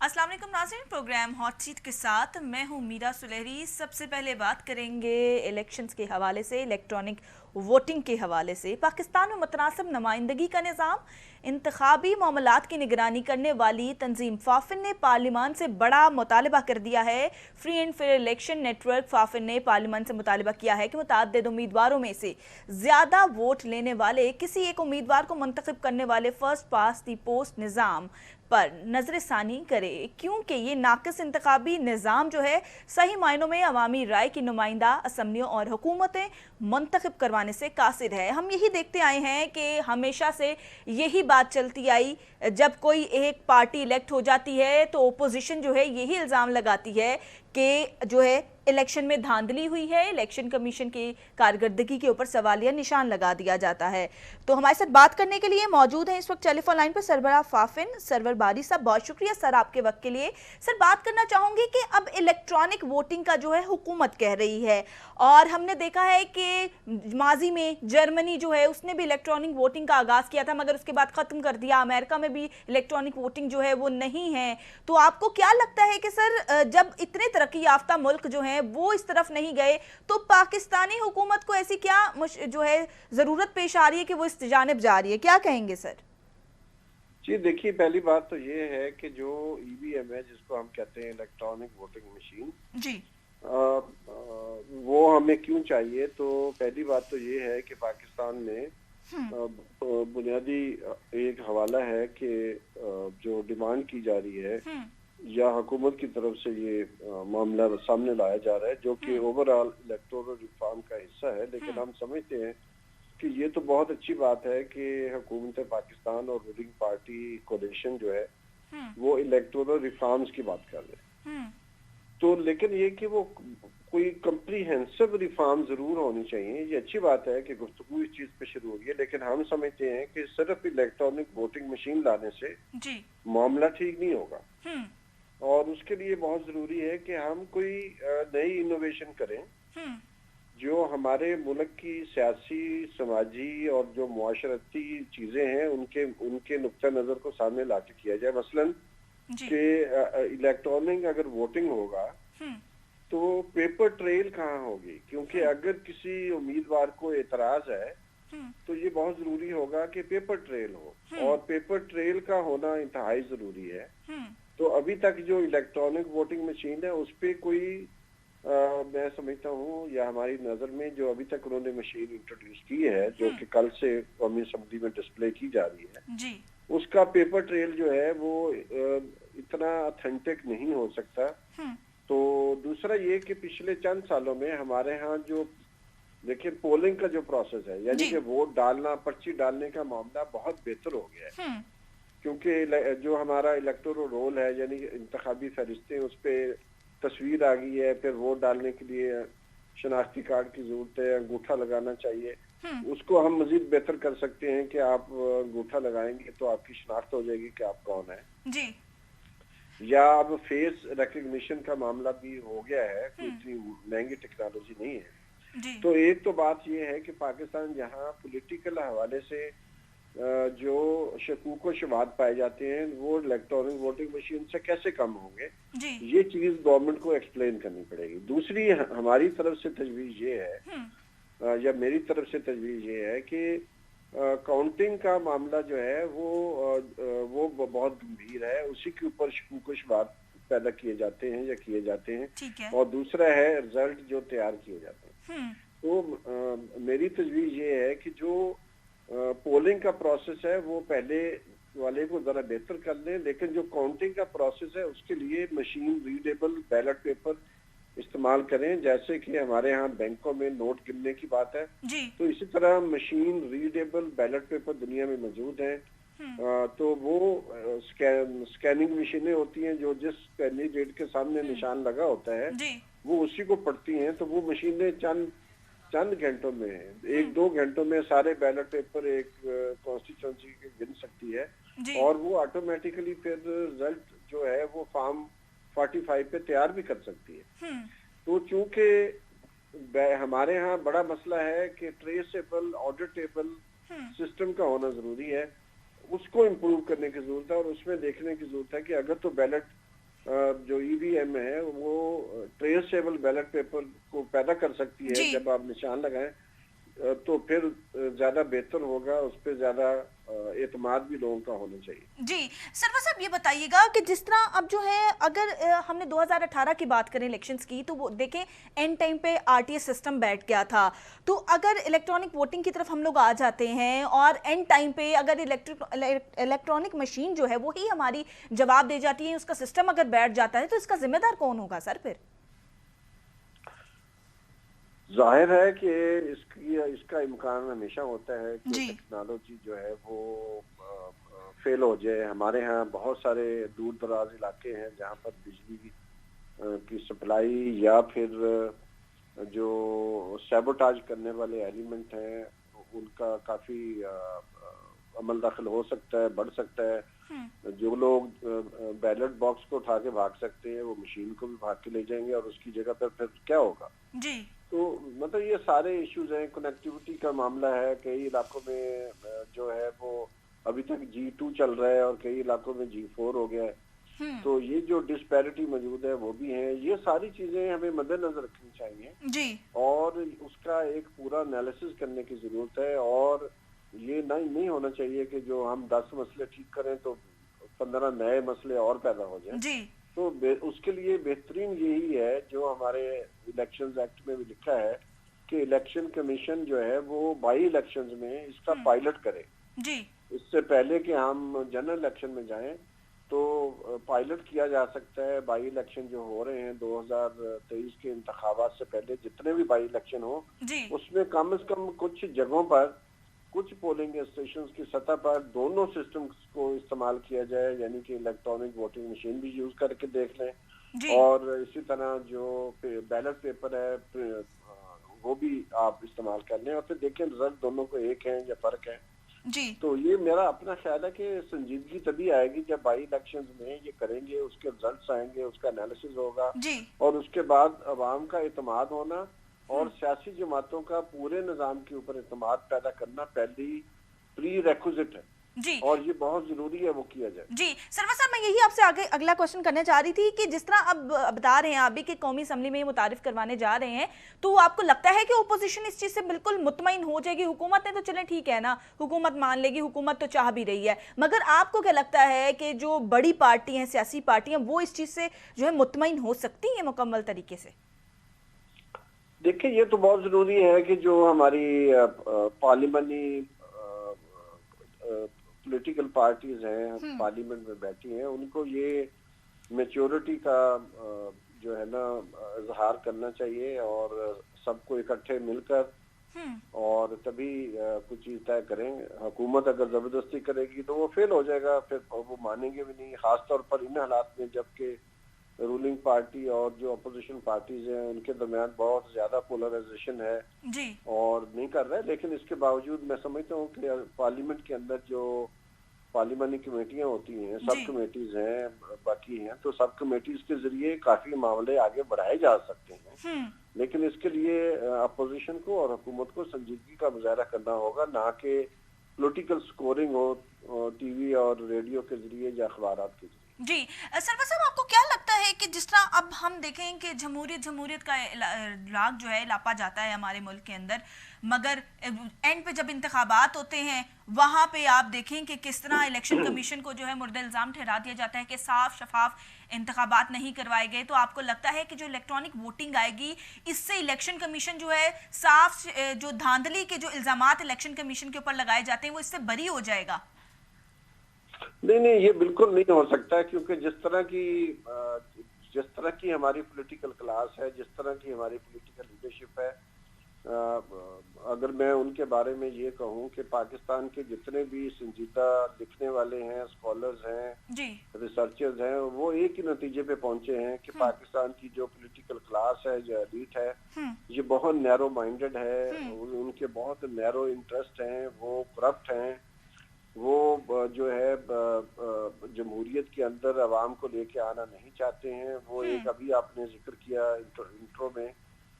अस्सलाम वालेकुम नाज़रीन, प्रोग्राम हॉट सीट के साथ मैं हूं मीरा सुलहरी। सबसे पहले बात करेंगे इलेक्शंस के हवाले से, इलेक्ट्रॉनिक वोटिंग के हवाले से। पाकिस्तान में मुतनासिब नुमाइंदगी का निज़ाम, इंतखाबी मामलात की निगरानी करने वाली तंजीम फाफिन ने पार्लियामान से बड़ा मुतालबा कर दिया है। Free and fair election network FAFEN ने पार्लियामान से मुतालबा किया है कि मुतअद्दिद उम्मीदवारों में से ज़्यादा वोट लेने वाले किसी एक उम्मीदवार को मुंतखब करने वाले फर्स्ट पास दी पोस्ट निज़ाम पर नजरसानी करे, क्योंकि ये नाकिस इंतखाबी निज़ाम जो है सही मायनों में अवामी राय की नुमाइंदा असम्बलियों और हुकूमतें मुंतखब करवाने से कासिर है। हम यही देखते आए हैं कि हमेशा से यही बात चलती आई, जब कोई एक पार्टी इलेक्ट हो जाती है तो ओपोजिशन जो है यही इल्ज़ाम लगाती है कि जो है इलेक्शन में धांधली हुई है, इलेक्शन कमीशन की कारकर्दगी के ऊपर सवालिया निशान लगा दिया जाता है। तो हमारे साथ बात करने के लिए मौजूद हैं इस वक्त टेलीफोन लाइन पर सरबराह फाफिन सरवर बारी साहब। बहुत शुक्रिया सर आपके वक्त के लिए। सर, बात करना चाहूंगी कि अब इलेक्ट्रॉनिक वोटिंग का जो है हुकूमत कह रही है, और हमने देखा है कि माजी में जर्मनी जो है उसने भी इलेक्ट्रॉनिक वोटिंग का आगाज किया था, मगर उसके बाद खत्म कर दिया। अमेरिका में भी इलेक्ट्रॉनिक वोटिंग जो है वो नहीं है। तो आपको क्या लगता है कि सर, जब इतने तरक्की याफ्ता मुल्क जो है वो इस तरफ नहीं गए, तो पाकिस्तानी हुकूमत को ऐसी क्या जो है जरूरत पेश आ रही है कि वो इस जानिब जा रही है? क्या कहेंगे सर? जी देखिए, पहली बात तो ये है कि जो ईवीएम है, जिसको हम कहते हैं इलेक्ट्रॉनिक वोटिंग मशीन जी। वो हमें क्यों चाहिए। तो पहली बात तो ये है कि पाकिस्तान में बुनियादी एक हवाला है कि जो डिमांड की जा रही है या हुकूमत की तरफ से ये मामला सामने लाया जा रहा है, जो कि ओवरऑल इलेक्टोरल रिफॉर्म का हिस्सा है। लेकिन हम समझते हैं कि ये तो बहुत अच्छी बात है कि हुकूमत पाकिस्तान और रूलिंग पार्टी कोalition जो है वो इलेक्टोरल रिफॉर्म्स की बात कर रहे हैं। तो लेकिन ये कि वो कोई कम्प्रीहेंसिव रिफॉर्म जरूर होनी चाहिए। ये अच्छी बात है कि गुफ्तगू इस चीज पे शुरू हुई है, लेकिन हम समझते हैं कि सिर्फ इलेक्ट्रॉनिक वोटिंग मशीन लाने से मामला ठीक नहीं होगा, और उसके लिए बहुत जरूरी है कि हम कोई नई इनोवेशन करें जो हमारे मुल्क की सियासी, समाजी और जो मुआशरती चीजें हैं उनके नुक्ता नजर को सामने लाके किया जाए। मसलन कि इलेक्ट्रॉनिक अगर वोटिंग होगा तो पेपर ट्रेल कहाँ होगी, क्योंकि अगर किसी उम्मीदवार को एतराज है तो ये बहुत जरूरी होगा कि पेपर ट्रेल हो, और पेपर ट्रेल का होना इंतहाई जरूरी है। तो अभी तक जो इलेक्ट्रॉनिक वोटिंग मशीन है उस पर कोई मैं समझता हूँ, या हमारी नजर में जो अभी तक उन्होंने मशीन इंट्रोड्यूस की है, जो कि कल से कौमी असेंबली में डिस्प्ले की जा रही है, उसका पेपर ट्रेल जो है वो इतना ऑथेंटिक नहीं हो सकता। तो दूसरा ये कि पिछले चंद सालों में हमारे यहाँ जो देखिए पोलिंग का जो प्रोसेस है, यानी कि वोट डालना, पर्ची डालने का मामला बहुत बेहतर हो गया है, क्योंकि जो हमारा इलेक्टोरल रोल है, यानी इंतखाबी फरिश्ते, उस पर तस्वीर आ गई है। फिर वोट डालने के लिए शनाख्ती कार्ड की जरूरत है, अंगूठा लगाना चाहिए। उसको हम मजीद बेहतर कर सकते हैं कि आप अंगूठा लगाएंगे तो आपकी शनाख्त हो जाएगी कि आप कौन है जी। या अब फेस रिकग्निशन का मामला भी हो गया है, कोई इतनी महंगी टेक्नोलॉजी नहीं है जी। तो एक तो बात यह है कि पाकिस्तान जहाँ पॉलिटिकल हवाले से जो शकूक व शुबात पाए जाते हैं वो इलेक्ट्रॉनिक वोटिंग मशीन से कैसे कम होंगे, ये चीज गवर्नमेंट को एक्सप्लेन करनी पड़ेगी। दूसरी हमारी तरफ से तजवीज ये है, या मेरी तरफ से तजवीज ये है कि काउंटिंग का मामला जो है वो बहुत गंभीर है, उसी के ऊपर शकूक व शुबात पैदा किए जाते हैं या किए जाते हैं। और दूसरा है रिजल्ट जो तैयार किए जाते हैं। तो मेरी तजवीज ये है कि जो पोलिंग का प्रोसेस है वो पहले वाले को जरा बेहतर कर लें, लेकिन जो काउंटिंग का प्रोसेस है उसके लिए मशीन रीडेबल बैलेट पेपर इस्तेमाल करें। जैसे कि हमारे यहाँ बैंकों में नोट गिनने की बात है, तो इसी तरह मशीन रीडेबल बैलेट पेपर दुनिया में मौजूद हैं। तो वो स्कैनिंग मशीनें होती हैं जो जिस कैंडिडेट के सामने निशान लगा होता है वो उसी को पढ़ती हैं। तो वो मशीनें चंद घंटों में, 1-2 घंटों में सारे बैलेट पेपर एक कॉन्स्टिट्यूंसी के गिन सकती है, और वो ऑटोमेटिकली फिर रिजल्ट जो है वो फॉर्म 45 पे तैयार भी कर सकती है। तो चूंकि हमारे यहाँ बड़ा मसला है कि ट्रेसेबल ऑडिटेबल सिस्टम का होना जरूरी है, उसको इम्प्रूव करने की जरूरत है, और उसमें देखने की जरूरत है कि अगर तो बैलेट जो ईवीएम है वो ट्रेसेबल बैलेट पेपर को पैदा कर सकती है। जब आप निशान लगाएं तो फिर ज्यादा बेहतर होगा, उस पर ज्यादा एतमाद भी लोगों का होना चाहिए। जी सरवर साहब, ये बताइएगा कि जिस तरह अब जो है, अगर हमने 2018 की बात करें इलेक्शंस की, तो वो देखें एंड टाइम पे आरटीएस सिस्टम बैठ गया था। तो अगर इलेक्ट्रॉनिक वोटिंग की तरफ हम लोग आ जाते हैं और एंड टाइम पे अगर इलेक्ट्रॉनिक मशीन जो है वो ही हमारी जवाब दे जाती है, उसका सिस्टम अगर बैठ जाता है, तो इसका जिम्मेदार कौन होगा सर फिर? जाहिर है कि इसका इम्कान हमेशा होता है कि टेक्नोलॉजी जो है वो फेल हो जाए। हमारे यहाँ बहुत सारे दूर दराज इलाके हैं जहाँ पर बिजली की सप्लाई या फिर जो सैबोटाज करने वाले एलिमेंट हैं उनका काफी अमल दखल हो सकता है, बढ़ सकता है। जो लोग बैलेट बॉक्स को उठा के भाग सकते हैं वो मशीन को भी भाग के ले जाएंगे और उसकी जगह पर फिर क्या होगा? तो मतलब ये सारे इश्यूज हैं। कनेक्टिविटी का मामला है, कई इलाकों में जो है वो अभी तक G2 चल रहा है और कई इलाकों में G4 हो गया है। तो ये जो डिस्पैरिटी मौजूद है वो भी है। ये सारी चीजें हमें मद्देनजर रखनी चाहिए और उसका एक पूरा एनालिसिस करने की जरूरत है। और ये नहीं होना चाहिए कि जो हम 10 मसले ठीक करें तो 15 नए मसले और पैदा हो जाएं। तो उसके लिए बेहतरीन यही है जो हमारे इलेक्शंस एक्ट में भी लिखा है कि इलेक्शन कमीशन जो है वो बाई इलेक्शंस में इसका पायलट करे। इससे पहले कि हम जनरल इलेक्शन में जाएं तो पायलट किया जा सकता है। बाई इलेक्शन जो हो रहे हैं 2023 के इंतखाबात से पहले जितने भी बाई इलेक्शन हो उसमें कम से कम कुछ जगहों पर कुछ पोलिंग स्टेशंस की सतह पर दोनों सिस्टम्स को इस्तेमाल किया जाए, यानी कि इलेक्ट्रॉनिक वोटिंग मशीन भी यूज करके देख लें और इसी तरह जो बैलेट पेपर है वो भी आप इस्तेमाल कर लें और फिर देखें रिजल्ट दोनों को एक है या फर्क है। तो ये मेरा अपना ख्याल है कि संजीदगी तभी आएगी जब बाई इलेक्शन में ये करेंगे, उसके रिजल्ट आएंगे, उसका एनालिसिस होगा और उसके बाद अवाम का एतमाद होना और सियासी जमातों का पूरे निजाम के ऊपर एतमाद पैदा करना पहली प्री रेक्विजिट है और ये बहुत जरूरी है वो किया जाए। सरवर साहब, मैं यही आपसे आगे अगला क्वेश्चन करने जा रही थी कि जिस तरह अब बता रहे हैं आप भी कि कौमी असम्बली में मुतारिफ करवाने जा रहे हैं, तो आपको लगता है कि ओपोजिशन इस चीज से बिल्कुल मुतमईन हो जाएगी? हुकूमत ने तो चले ठीक है ना, हुकूमत मान लेगी, हुकूमत तो चाह भी रही है, मगर आपको क्या लगता है कि जो बड़ी पार्टी हैं, सियासी पार्टियां, वो इस चीज से जो है मुतमईन हो सकती है मुकम्मल तरीके से? देखिए ये तो बहुत जरूरी है कि जो हमारी पार्लियामानी पॉलिटिकल पार्टीज हैं पार्लियामेंट में बैठी हैं उनको ये मैच्योरिटी का जो है ना इजहार करना चाहिए और सबको इकट्ठे मिलकर और तभी कुछ चीज तय करें। हुकूमत अगर जबरदस्ती करेगी तो वो फेल हो जाएगा, फिर वो मानेंगे भी नहीं, खासतौर पर इन हालात में जबकि रूलिंग पार्टी और जो अपोजिशन पार्टीज हैं उनके दरमियान बहुत ज्यादा पोलराइजेशन है और नहीं कर रहा है। लेकिन इसके बावजूद मैं समझता हूँ कि पार्लियामेंट के अंदर जो पार्लियामानी कमेटियां होती हैं, सब कमेटीज हैं, बाकी हैं, तो सब कमेटीज के जरिए काफी मामले आगे बढ़ाए जा सकते हैं। लेकिन इसके लिए अपोजिशन को और हुकूमत को संजीदगी का मुजाहरा करना होगा, ना कि पॉलिटिकल स्कोरिंग हो टीवी और रेडियो के जरिए या अखबारात के जरिए। सरवर साहब, आपको क्या लगता है कि जिस तरह अब हम देखें कि जमहूरियत का राग जो है लापा जाता है हमारे मुल्क के अंदर, मगर एंड पे जब इंतखाबात होते हैं वहां पे आप देखें कि किस तरह इलेक्शन कमीशन को जो है मुर्द इल्जाम ठहरा दिया जाता है कि साफ शफाफ इंतखाबात नहीं करवाए गए। तो आपको लगता है कि जो इलेक्ट्रॉनिक वोटिंग आएगी इससे इलेक्शन कमीशन जो है साफ जो धांधली के जो इल्जामात इलेक्शन कमीशन के ऊपर लगाए जाते हैं वो इससे बरी हो जाएगा? नहीं, ये बिल्कुल नहीं हो सकता, क्योंकि जिस तरह की हमारी पॉलिटिकल क्लास है, जिस तरह की हमारी पॉलिटिकल लीडरशिप है, अगर मैं उनके बारे में ये कहूँ कि पाकिस्तान के जितने भी संजीदा लिखने वाले हैं, स्कॉलर्स हैं, रिसर्चर्स हैं, वो एक ही नतीजे पे पहुंचे हैं कि पाकिस्तान की जो पॉलिटिकल क्लास है, जो एलीट है, ये बहुत नैरो माइंडेड है, उनके बहुत नैरो इंटरेस्ट हैं, वो करप्ट हैं, वो जो है जमहूरियत के अंदर अवाम को लेके आना नहीं चाहते हैं। वो एक अभी आपने जिक्र किया इंट्रो में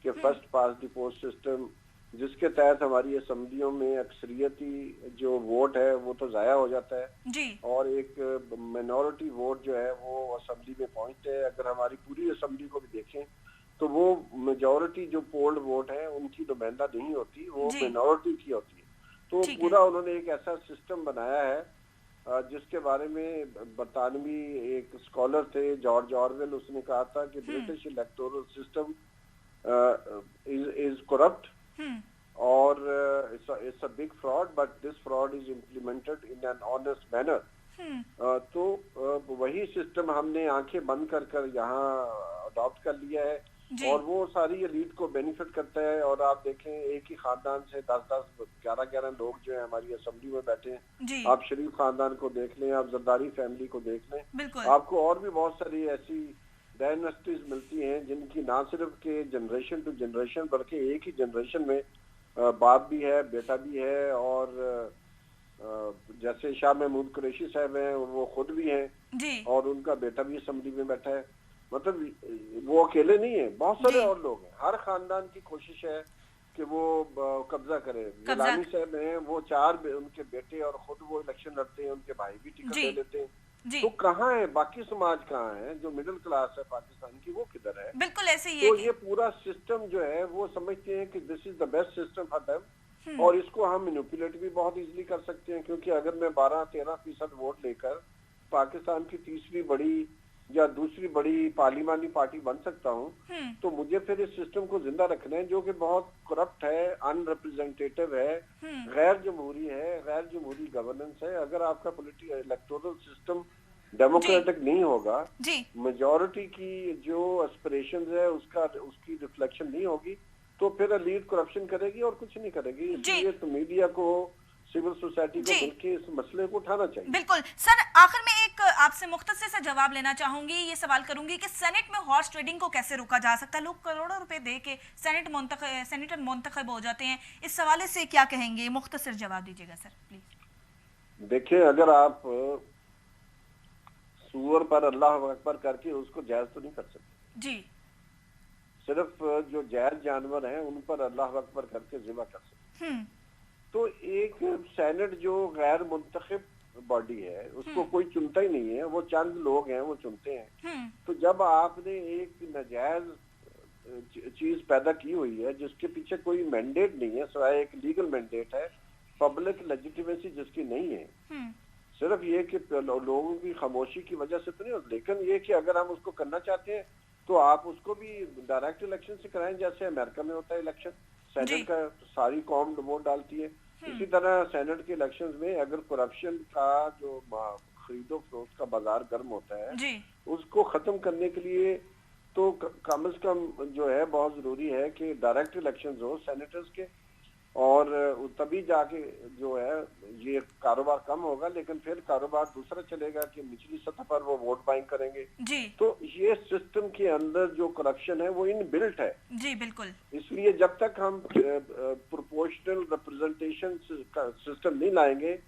कि first pass the post system जिसके तहत हमारी असम्बलियों में अक्सरियती जो वोट है वो तो ज़ाया हो जाता है जी और एक मिनॉरिटी वोट जो है वो असम्बली में पहुंचते हैं। अगर हमारी पूरी असम्बली को भी देखें तो वो मेजॉरिटी जो पोल्ड वोट है उनकी नुमाइंदा नहीं होती, वो जी मिनॉरिटी की होती है। तो ठीक है। पूरा उन्होंने एक ऐसा सिस्टम बनाया है जिसके बारे में बरतानवी एक स्कॉलर थे जॉर्ज ऑरवेल, उसने कहा था कि British electoral system is corrupt hmm और it's a big fraud, but this fraud is implemented in an honest manner. तो वही सिस्टम हमने आंखें बंद कर कर यहाँ अडॉप्ट कर लिया है जी और वो सारी एलीट को बेनिफिट करता है। और आप देखें एक ही खानदान से 10-10, 11-11 लोग जो है हमारी असेंबली में बैठे हैं। जी आप शरीफ खानदान को देख लें, आप जरदारी फैमिली को देख लें, बिल्कुल आपको और भी बहुत सारी ऐसी डायनेस्टीज मिलती हैं जिनकी ना सिर्फ के जनरेशन टू जनरेशन बल्कि एक ही जनरेशन में बाप भी है, बेटा भी है और जैसे शाह महमूद कुरैशी साहब हैं वो खुद भी हैं जी और उनका बेटा भी असेंबली में बैठा है। मतलब वो अकेले नहीं है, बहुत सारे जी और लोग हैं। हर खानदान की कोशिश है कि वो कब्जा करे। कब्जा गिलानी साहब हैं, वो 4 उनके बेटे और खुद वो इलेक्शन लड़ते हैं, उनके भाई भी टिकट जी ले लेते हैं। जी तो कहाँ है बाकी समाज, कहाँ है जो मिडिल क्लास है पाकिस्तान की, वो किधर है? बिल्कुल ऐसे ही है तो कि ये पूरा सिस्टम जो है वो समझते हैं कि this is the best system for them hmm और इसको हम मैनिपुलेट भी बहुत इजीली कर सकते हैं। क्योंकि अगर मैं 12-13% वोट लेकर पाकिस्तान की तीसरी बड़ी या दूसरी बड़ी पार्लिमानी पार्टी बन सकता हूँ, हम्म तो मुझे फिर इस सिस्टम को जिंदा रखना है जो कि बहुत करप्ट है, अनरिप्रेजेंटेटिव है, हम्म गैर जमहूरी है, गैर जमहूरी गवर्नेंस है। अगर आपका पॉलिटिकल इलेक्टोरल सिस्टम जी डेमोक्रेटिक नहीं होगा, जी मेजॉरिटी की जो एस्पिरेशंस है उसकी रिफ्लेक्शन नहीं होगी, तो फिर एलीट करप्शन करेगी और कुछ नहीं करेगी। जी इसलिए तो मीडिया को, सिविल सोसाइटी को जी मिलकर इस मसले को उठाना चाहिए। बिल्कुल सर, आखिर में एक आपसे मुख्तसर सा जवाब लेना चाहूंगी, ये सवाल करूंगी कि सेनेट में हॉर्स ट्रेडिंग को कैसे रोका जा सकता है? लोग करोड़ों रुपए दे के सेनेटर मुंतखब हो जाते हैं, इस हवाले से क्या कहेंगे? मुख्तसर जवाब दीजिएगा सर प्लीज। देखिए, अगर आप सूअर पर अल्लाह अकबर करके उसको जायज तो नहीं कर सकते। जी सिर्फ जो जायज जानवर हैं उन पर अल्लाह अकबर करके ज़िबा कर सकते। तो एक सेनेट जो गैर मुंतखब बॉडी है उसको कोई चुनता ही नहीं है, वो चंद लोग हैं वो चुनते हैं। तो जब आपने एक नाजायज चीज पैदा की हुई है जिसके पीछे कोई मैंडेट नहीं है सिवाय एक लीगल मैंडेट है, पब्लिक लेजिटिमेसी जिसकी नहीं है, सिर्फ ये कि लोगों की खामोशी की वजह से तो नहीं होता, लेकिन ये कि अगर हम उसको करना चाहते हैं तो आप उसको भी डायरेक्ट इलेक्शन से कराएं जैसे अमेरिका में होता है इलेक्शन। सेनेट का सारी कौम वोट डालती है। इसी तरह सेनेट के इलेक्शंस में अगर करप्शन का जो खरीदो फरोख्त का बाजार गर्म होता है उसको खत्म करने के लिए तो कम से कम जो है बहुत जरूरी है कि डायरेक्ट इलेक्शंस हो सेनेटर्स के, और तभी जाके जो है ये कारोबार कम होगा। लेकिन फिर कारोबार दूसरा चलेगा कि निचली सतह पर वो वोट बाइंग करेंगे। जी तो ये सिस्टम के अंदर जो करप्शन है वो इनबिल्ट है। जी बिल्कुल। इसलिए जब तक हम प्रोपोर्शनल रिप्रेजेंटेशन का सिस्टम नहीं लाएंगे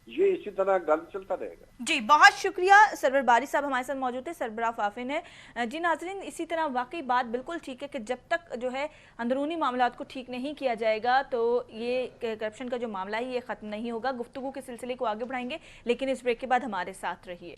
ये इसी तरह गल चलता रहेगा। जी बहुत शुक्रिया। सरवर बारी साहब हमारे साथ मौजूद है, सरबराह फाफिन है। जी नाजरीन, इसी तरह वाकई बात बिल्कुल ठीक है कि जब तक जो है अंदरूनी मामलात को ठीक नहीं किया जाएगा तो ये करप्शन का जो मामला है ये ख़त्म नहीं होगा। गुफ्तगू के सिलसिले को आगे बढ़ाएंगे, लेकिन इस ब्रेक के बाद हमारे साथ रहिए।